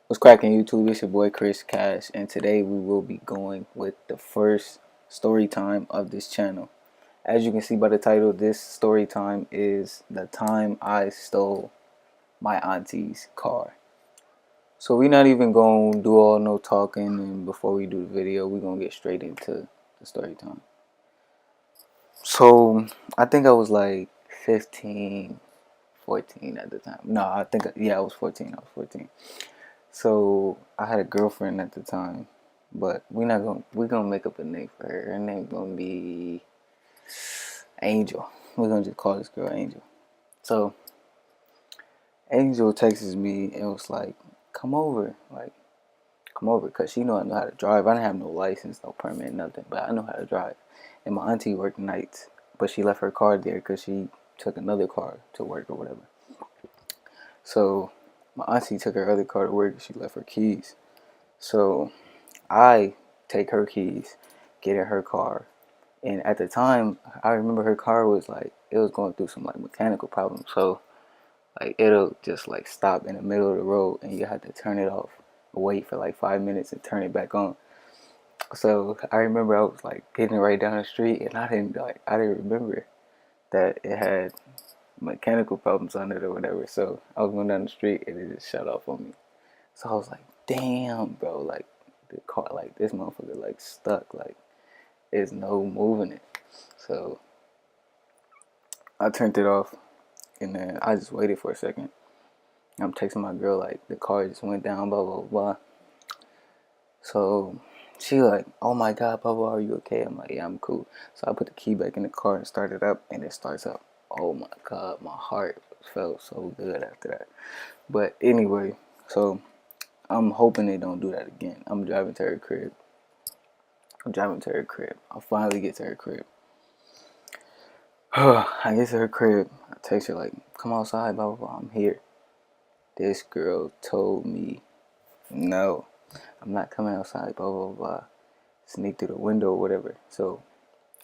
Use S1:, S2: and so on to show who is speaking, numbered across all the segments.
S1: What's cracking, YouTube? It's your boy Chris Cash, and today we will be going with the first story time of this channel. As you can see by the title, this story time is the time I stole my auntie's car. So we're not even going to do all no talking, and before we do the video, we're going to get straight into the story time. So I think I was like 15, 14 at the time. No, yeah, I was 14. I was 14. So I had a girlfriend at the time, but we're gonna make up a name for her. Her name's gonna be Angel. We're gonna just call this girl Angel. So Angel texts me and was like, come over, cause she know I know how to drive. I didn't have no license, no permit, nothing, but I know how to drive. And my auntie worked nights, but she left her car there because she took another car to work or whatever. So my auntie took her other car to work and she left her keys. So I take her keys, get in her car, and at the time, I remember her car was like, it was going through some like mechanical problems. So like it'll just like stop in the middle of the road, and you have to turn it off, wait for like 5 minutes, and turn it back on. So I remember I was like getting right down the street, and I didn't remember that it had mechanical problems on it or whatever. So I was going down the street, and it just shut off on me. So I was like, damn, bro, like the car, like this motherfucker, like stuck, like there's no moving it. So I turned it off, and then I just waited for a second. I'm texting my girl like the car just went down, blah blah blah. So she like, oh my god, blah blah, are you okay? I'm like, yeah, I'm cool. So I put the key back in the car and start it up, and it starts up. Oh my god, my heart felt so good after that. But anyway, so I'm hoping they don't do that again. I'm driving to her crib. I finally get to her crib. I get to her crib. I text her like, come outside, blah, blah, blah. I'm here. This girl told me, no, I'm not coming outside, blah, blah, blah. Sneak through the window or whatever. So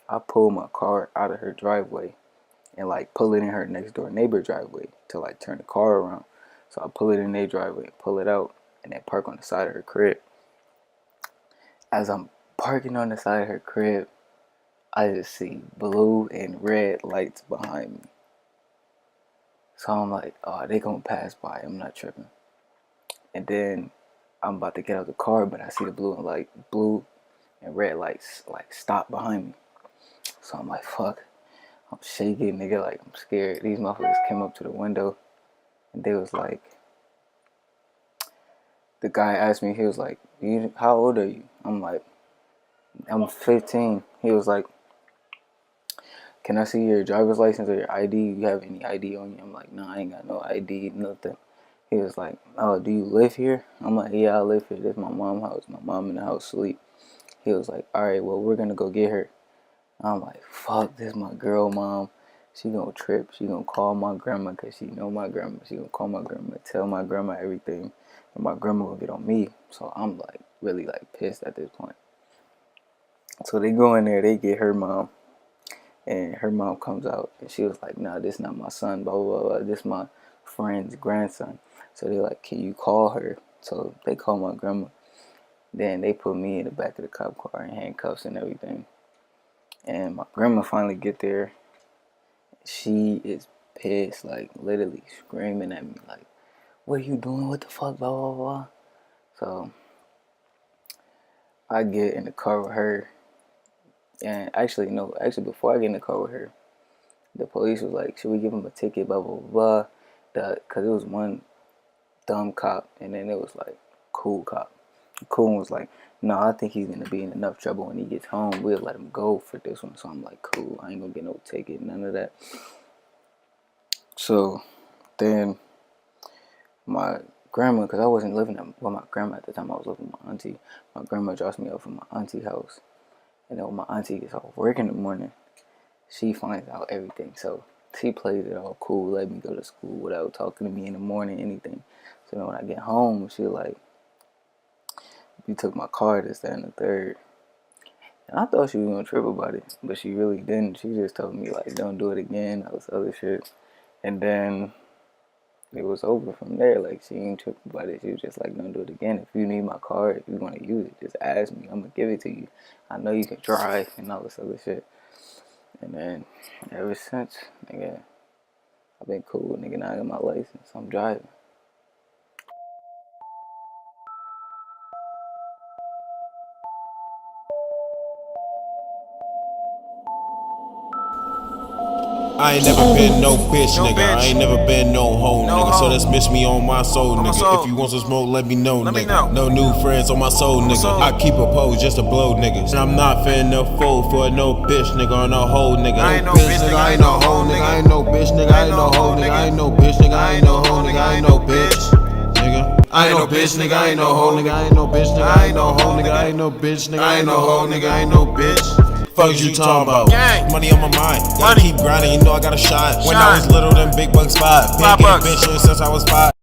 S1: I pull my car out of her driveway and like pull it in her next door neighbor driveway to like turn the car around. So I pull it in their driveway, pull it out, and then park on the side of her crib. As I'm parking on the side of her crib, I just see blue and red lights behind me. So I'm like, oh, they gonna pass by. I'm not tripping. And then I'm about to get out of the car, but I see the blue and red lights like stop behind me. So I'm like, fuck. I'm shaking, nigga. Like I'm scared. These motherfuckers came up to the window, and they was like, the guy asked me. He was like, how old are you? I'm like, I'm 15. He was like, can I see your driver's license or your ID? You have any ID on you? I'm like, no, I ain't got no ID, nothing. He was like, oh, do you live here? I'm like, yeah, I live here. This is my mom's house. My mom in the house sleep. He was like, all right, well, we're going to go get her. I'm like, fuck, this is my girl, mom. She gonna trip. She gonna call my grandma because she know my grandma. She gonna call my grandma, tell my grandma everything. And my grandma will get on me. So I'm like, really like pissed at this point. So they go in there, they get her mom. And her mom comes out and she was like, nah, this not my son, blah, blah, blah. This my friend's grandson. So they're like, can you call her? So they call my grandma. Then they put me in the back of the cop car in handcuffs and everything. And my grandma finally get there. She is pissed, like literally screaming at me, like, what are you doing? What the fuck, blah, blah, blah. So I get in the car with her. And actually, no, before I get in the car with her, the police was like, should we give him a ticket, blah, blah, blah. Because it was one dumb cop, and then it was like cool cop. The cool one was like, no, I think he's going to be in enough trouble when he gets home. We'll let him go for this one. So I'm like, cool, I ain't going to get no ticket, none of that. So then my grandma, because I wasn't living with my grandma at the time, I was living with my auntie. My grandma drops me off from my auntie house. And then when my auntie gets off work in the morning, she finds out everything. So she plays it all cool, let me go to school without talking to me in the morning, anything. So then when I get home, she like, you took my car, this, that, and the third. And I thought she was gonna trip about it, but she really didn't. She just told me like, don't do it again, all this other shit. And then it was over from there. Like, she ain't tripping about it. She was just like, don't do it again. If you need my card, if you want to use it, just ask me. I'm gonna give it to you. I know you can drive and all this other shit. And then ever since, nigga, I've been cool. Nigga, now I got my license. I'm driving.
S2: I ain't never been no bitch, nigga. I ain't never been no hoe, nigga. So that's miss me on my soul, nigga. If you want some smoke, let me know, nigga. No new friends on my soul, nigga. I keep a pose just to blow, niggas. I'm not finna fold for no bitch, nigga, or no hoe, nigga. I ain't no bitch, nigga. I ain't no hoe, nigga. I ain't no bitch, nigga. I ain't no hoe, nigga. I ain't no bitch, nigga. I ain't no hoe, nigga. I ain't no bitch, nigga. I ain't no bitch, nigga. I ain't no hoe, nigga. I ain't no bitch, nigga. I ain't no hoe, nigga. I ain't no bitch, nigga. I ain't no hoe, nigga. I ain't no bitch. Fuck you talking about? Money on my mind. Gotta keep grinding, you know I gotta shine. When I was little, them big bucks 5. Been getting bitches since I was 5.